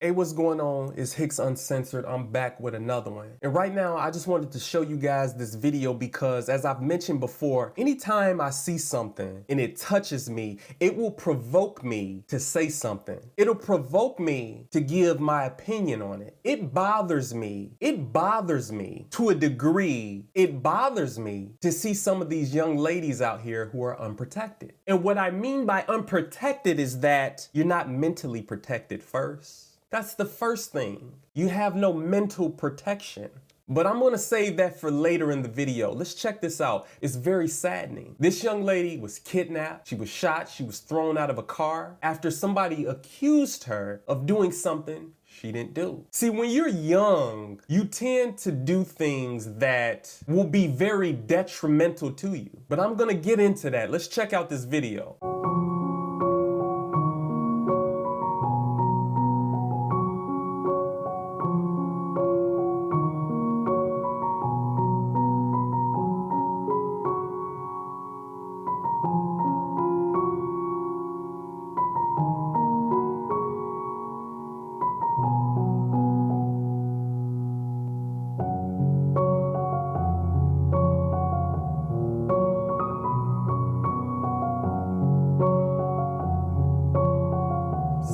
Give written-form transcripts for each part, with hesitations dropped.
Hey, what's going on? It's Hicks Uncensored. I'm back with another one. And right now, I just wanted to show you guys this video because, as I've mentioned before, anytime I see something and it touches me, it will provoke me to say something. It'll provoke me to give my opinion on it. It bothers me. It bothers me to a degree. It bothers me to see some of these young ladies out here who are unprotected. And what I mean by unprotected is that you're not mentally protected first. That's the first thing. You have no mental protection. But I'm gonna save that for later in the video. Let's check this out. It's very saddening. This young lady was kidnapped, she was shot, she was thrown out of a car after somebody accused her of doing something she didn't do. See, when you're young, you tend to do things that will be very detrimental to you. But I'm gonna get into that. Let's check out this video.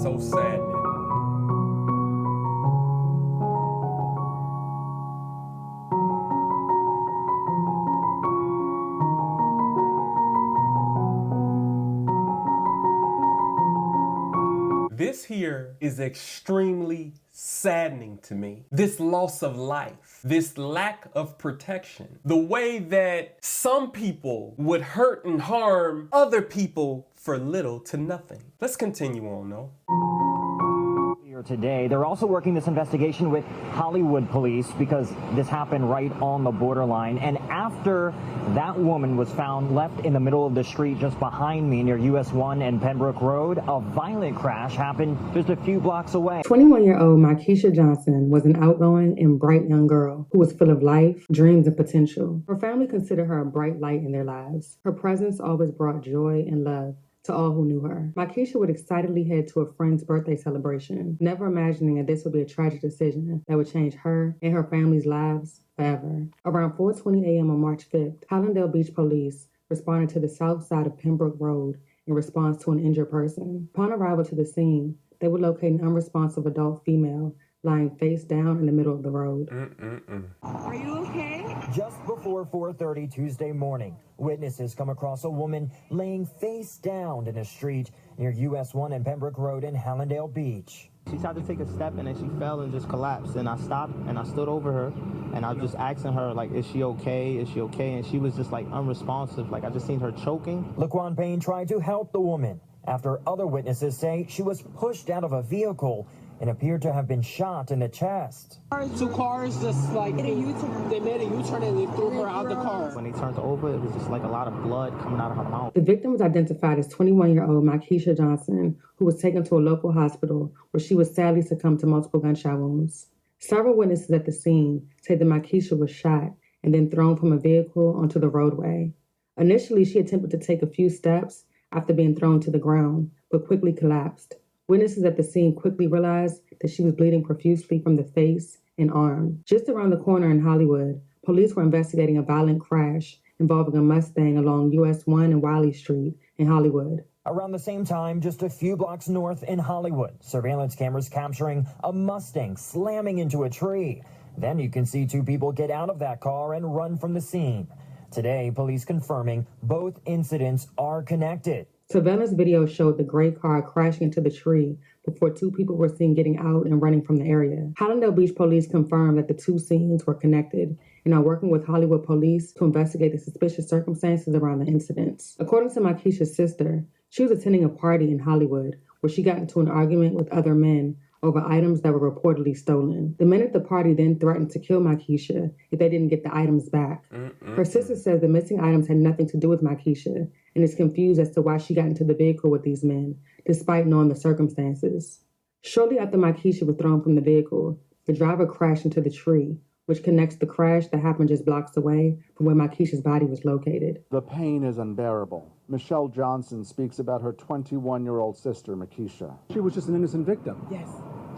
So saddening. This here is extremely saddening to me. This loss of life, this lack of protection, the way that some people would hurt and harm other people for little to nothing. Let's continue on, though. Today, they're also working this investigation with Hollywood police because this happened right on the borderline. And after that woman was found left in the middle of the street just behind me near US 1 and Pembroke Road, a violent crash happened just a few blocks away. 21-year-old Mykesha Johnson was an outgoing and bright young girl who was full of life, dreams, and potential. Her family considered her a bright light in their lives. Her presence always brought joy and love to all who knew her. Mykesha would excitedly head to a friend's birthday celebration, never imagining that this would be a tragic decision that would change her and her family's lives forever. Around 4:20 a.m. on March 5th, Hallandale Beach police responded to the south side of Pembroke Road in response to an injured person. Upon arrival to the scene, they would locate an unresponsive adult female lying face down in the middle of the road. Are you okay? Just before 4:30 Tuesday morning, witnesses come across a woman laying face down in a street near US 1 and Pembroke Road in Hallandale Beach. She tried to take a step and then she fell and just collapsed. And I stopped and I stood over her and I was just asking her, like, is she okay? Is she okay? And she was just like unresponsive. Like, I just seen her choking. Laquan Payne tried to help the woman after other witnesses say she was pushed out of a vehicle and appeared to have been shot in the chest. Two cars just like they made a U-turn and they threw her out the car. When they turned over, it was just like a lot of blood coming out of her mouth. The victim was identified as 21-year-old Mykesha Johnson, who was taken to a local hospital where she was sadly succumbed to multiple gunshot wounds. Several witnesses at the scene say that Mykesha was shot and then thrown from a vehicle onto the roadway. Initially, she attempted to take a few steps after being thrown to the ground, but quickly collapsed. Witnesses at the scene quickly realized that she was bleeding profusely from the face and arm. Just around the corner in Hollywood, police were investigating a violent crash involving a Mustang along US 1 and Wiley Street in Hollywood. Around the same time, just a few blocks north in Hollywood, surveillance cameras capturing a Mustang slamming into a tree. Then you can see two people get out of that car and run from the scene. Today, police confirming both incidents are connected. Surveillance video showed the gray car crashing into the tree before two people were seen getting out and running from the area. Hallandale Beach police confirmed that the two scenes were connected and are working with Hollywood police to investigate the suspicious circumstances around the incidents. According to Mykesha's sister, she was attending a party in Hollywood where she got into an argument with other men over items that were reportedly stolen. The men at the party then threatened to kill Mykesha if they didn't get the items back. Her sister says the missing items had nothing to do with Mykesha and is confused as to why she got into the vehicle with these men, despite knowing the circumstances. Shortly after Mykesha was thrown from the vehicle, the driver crashed into the tree, which connects the crash that happened just blocks away from where Mykesha's body was located. The pain is unbearable. Michelle Johnson speaks about her 21-year-old sister, Mykesha. She was just an innocent victim. Yes.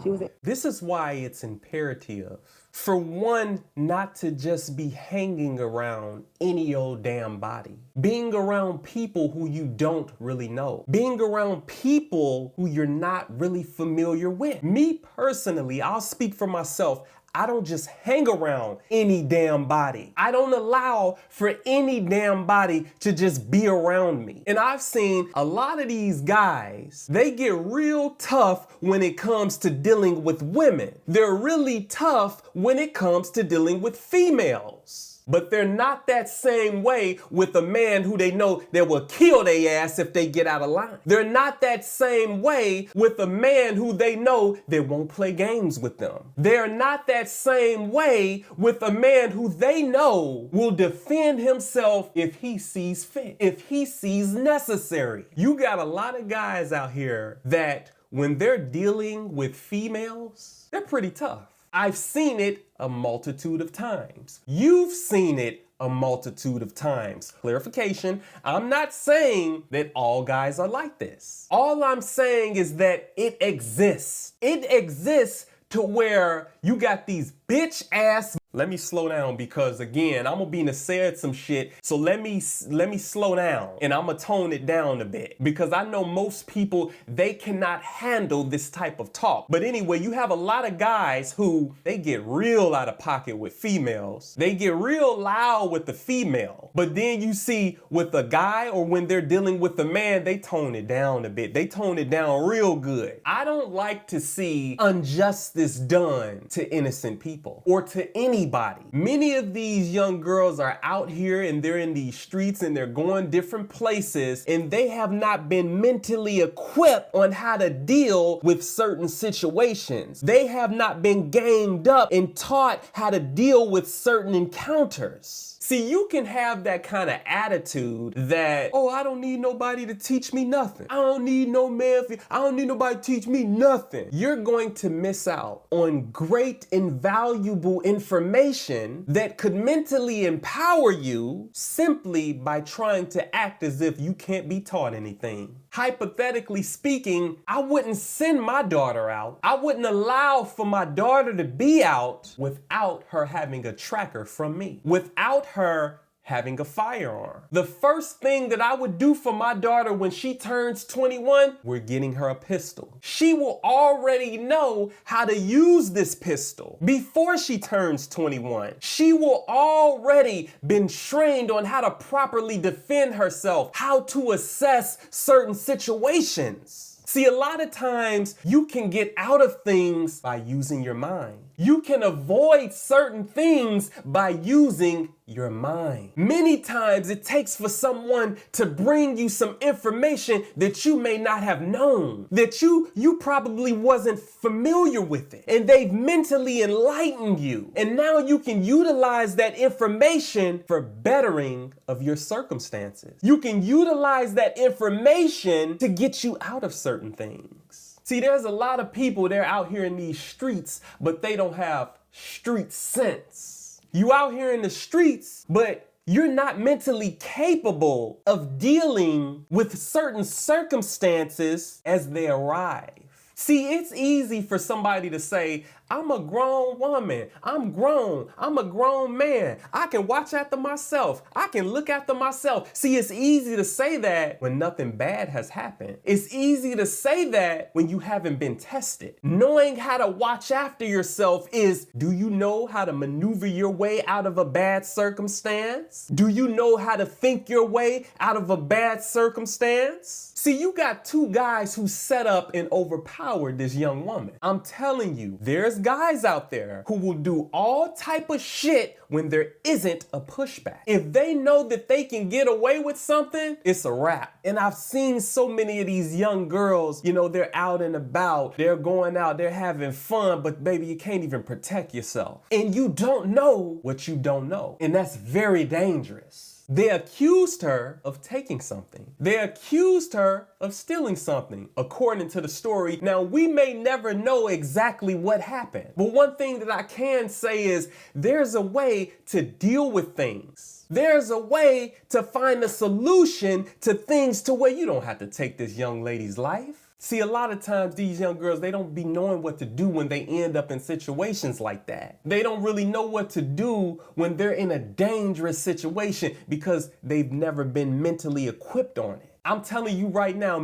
She was This is why it's imperative for one not to just be hanging around any old damn body. Being around people who you don't really know. Being around people who you're not really familiar with. Me personally, I'll speak for myself. I don't just hang around any damn body. I don't allow for any damn body to just be around me. And I've seen a lot of these guys, they get real tough when it comes to dealing with women. They're really tough when it comes to dealing with females. But they're not that same way with a man who they know that will kill their ass if they get out of line. They're not that same way with a man who they know that won't play games with them. They're not that same way with a man who they know will defend himself if he sees fit, if he sees necessary. You got a lot of guys out here that when they're dealing with females, they're pretty tough. I've seen it a multitude of times. You've seen it a multitude of times. Clarification, I'm not saying that all guys are like this. All I'm saying is that it exists. It exists to where you got these bitch ass. Let me slow down because again, I'm gonna be said some shit. So let me slow down and I'm gonna tone it down a bit because I know most people, they cannot handle this type of talk. But anyway, you have a lot of guys who they get real out of pocket with females. They get real loud with the female. But then you see with a guy or when they're dealing with a man, they tone it down a bit. They tone it down real good. I don't like to see injustice done to innocent people or to anybody. Many of these young girls are out here and they're in these streets and they're going different places and they have not been mentally equipped on how to deal with certain situations. They have not been gamed up and taught how to deal with certain encounters. See, you can have that kind of attitude that, oh, I don't need nobody to teach me nothing. I don't need no man. I don't need nobody to teach me nothing. You're going to miss out on great, invaluable information that could mentally empower you simply by trying to act as if you can't be taught anything. Hypothetically speaking, I wouldn't send my daughter out. I wouldn't allow for my daughter to be out without her having a tracker from me, without her having a firearm. The first thing that I would do for my daughter when she turns 21, we're getting her a pistol. She will already know how to use this pistol before she turns 21. She will already been trained on how to properly defend herself, how to assess certain situations. See, a lot of times you can get out of things by using your mind. You can avoid certain things by using your mind. Many times it takes for someone to bring you some information that you may not have known, that you probably wasn't familiar with it, and they've mentally enlightened you. And now you can utilize that information for bettering of your circumstances. You can utilize that information to get you out of certain things. See, there's a lot of people, they're out here in these streets, but they don't have street sense. You out here in the streets, but you're not mentally capable of dealing with certain circumstances as they arrive. See, it's easy for somebody to say, I'm a grown woman. I'm grown. I'm a grown man. I can watch after myself. I can look after myself. See, it's easy to say that when nothing bad has happened. It's easy to say that when you haven't been tested. Knowing how to watch after yourself is, do you know how to maneuver your way out of a bad circumstance? Do you know how to think your way out of a bad circumstance? See, you got two guys who set up and overpowered this young woman. I'm telling you, there's guys out there who will do all type of shit when there isn't a pushback. If they know that they can get away with something, it's a wrap. And I've seen so many of these young girls, you know, they're out and about, they're going out, they're having fun, but baby, you can't even protect yourself. And you don't know what you don't know. And that's very dangerous. They accused her of taking something. They accused her of stealing something, according to the story. Now, we may never know exactly what happened, but one thing that I can say is there's a way to deal with things. There's a way to find a solution to things to where you don't have to take this young lady's life. See, a lot of times these young girls, they don't be knowing what to do when they end up in situations like that. They don't really know what to do when they're in a dangerous situation because they've never been mentally equipped on it. I'm telling you right now,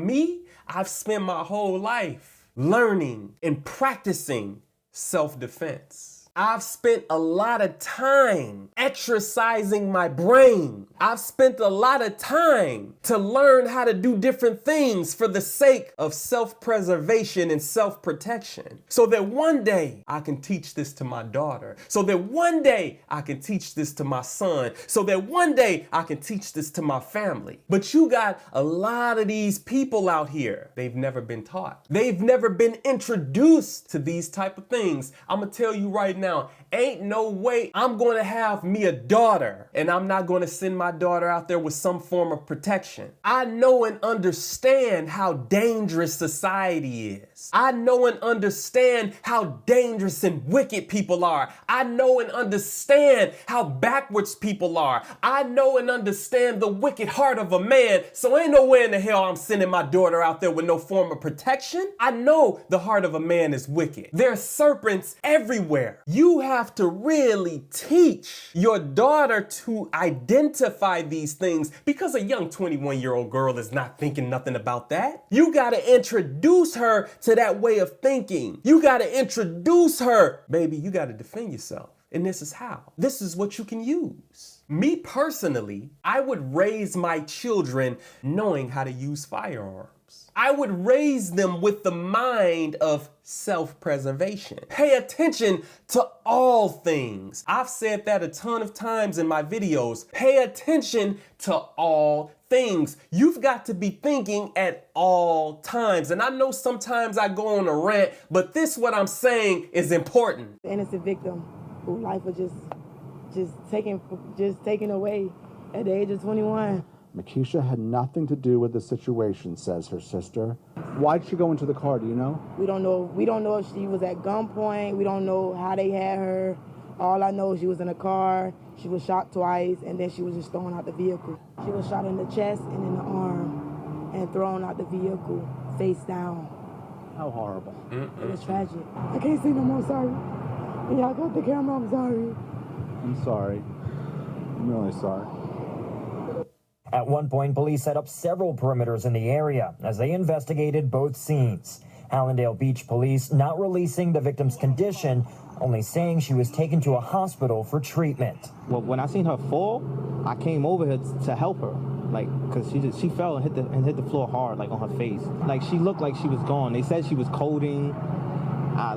I've spent my whole life learning and practicing self-defense. I've spent a lot of time exercising my brain. I've spent a lot of time to learn how to do different things for the sake of self-preservation and self-protection. So that one day I can teach this to my daughter. So that one day I can teach this to my son. So that one day I can teach this to my family. But you got a lot of these people out here. They've never been taught. They've never been introduced to these type of things. I'm gonna tell you right now, ain't no way I'm going to have me a daughter and I'm not going to send my daughter out there with some form of protection. I know and understand how dangerous society is. I know and understand how dangerous and wicked people are. I know and understand how backwards people are. I know and understand the wicked heart of a man. So ain't no way in the hell I'm sending my daughter out there with no form of protection. I know the heart of a man is wicked. There's serpents everywhere. You have to really teach your daughter to identify these things because a young 21-year-old girl is not thinking nothing about that. You got to introduce her to that way of thinking. You got to introduce her. Baby, you got to defend yourself. And this is how. This is what you can use. Me personally, I would raise my children knowing how to use firearms. I would raise them with the mind of self-preservation. Pay attention to all things. I've said that a ton of times in my videos. Pay attention to all things. You've got to be thinking at all times. And I know sometimes I go on a rant, but this what I'm saying is important. The innocent victim whose life was just taken away at the age of 21. Makisha had nothing to do with the situation, says her sister. Why'd she go into the car, do you know? We don't know if she was at gunpoint. We don't know how they had her. All I know is she was in a car. She was shot twice, and then she was just thrown out the vehicle. She was shot in the chest and in the arm and thrown out the vehicle, face down. How horrible. It was tragic. I can't say no more, sorry. When y'all got the camera, I'm sorry. I'm sorry. I'm really sorry. At one point, police set up several perimeters in the area as they investigated both scenes. Hallandale Beach police not releasing the victim's condition, only saying she was taken to a hospital for treatment. Well, when I seen her fall, I came over here to help her, like, cause she fell and hit the floor hard, like on her face. Like she looked like she was gone. They said she was coding. I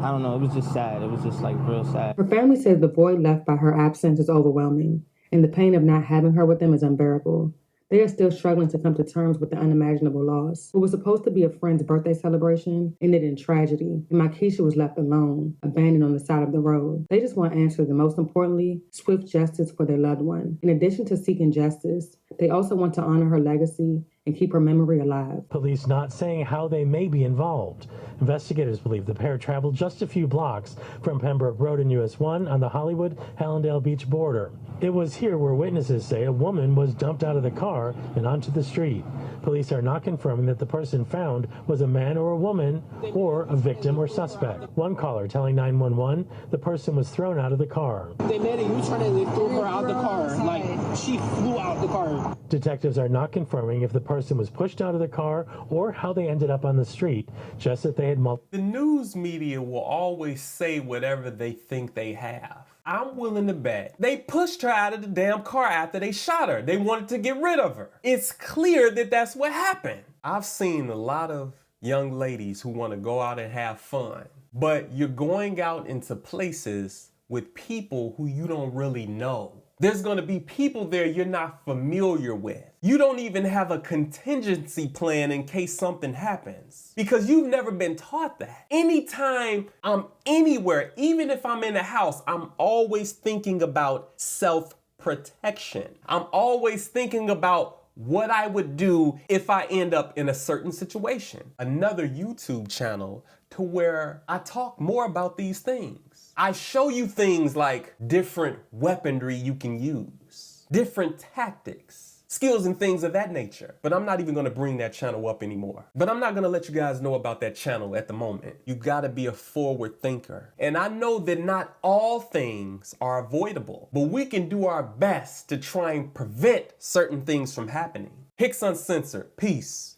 don't know. It was just sad. It was just like real sad. Her family says the void left by her absence is overwhelming, and the pain of not having her with them is unbearable. They are still struggling to come to terms with the unimaginable loss. What was supposed to be a friend's birthday celebration ended in tragedy, and Makisha was left alone, abandoned on the side of the road. They just want answers, and most importantly, swift justice for their loved one. In addition to seeking justice, they also want to honor her legacy and keep her memory alive. Police not saying how they may be involved. Investigators believe the pair traveled just a few blocks from Pembroke Road and US 1 on the Hollywood-Hallandale Beach border. It was here where witnesses say a woman was dumped out of the car and onto the street. Police are not confirming that the person found was a man or a woman or a victim or suspect. One caller telling 911 the person was thrown out of the car. They made a U-turn and they threw her out the car. Like, she flew out the car. Detectives are not confirming if the person was pushed out of the car or how they ended up on the street, just that they had multiple. The news media will always say whatever they think they have. I'm willing to bet they pushed her out of the damn car after they shot her. They wanted to get rid of her. It's clear that that's what happened. I've seen a lot of young ladies who want to go out and have fun, but you're going out into places with people who you don't really know. There's going to be people there you're not familiar with. You don't even have a contingency plan in case something happens because you've never been taught that. Anytime I'm anywhere, even if I'm in a house, I'm always thinking about self-protection. I'm always thinking about what I would do if I end up in a certain situation. Another YouTube channel to where I talk more about these things. I show you things like different weaponry you can use, different tactics, skills and things of that nature. But I'm not even gonna bring that channel up anymore. But I'm not gonna let you guys know about that channel at the moment. You gotta be a forward thinker. And I know that not all things are avoidable, but we can do our best to try and prevent certain things from happening. Hicks Uncensored, peace.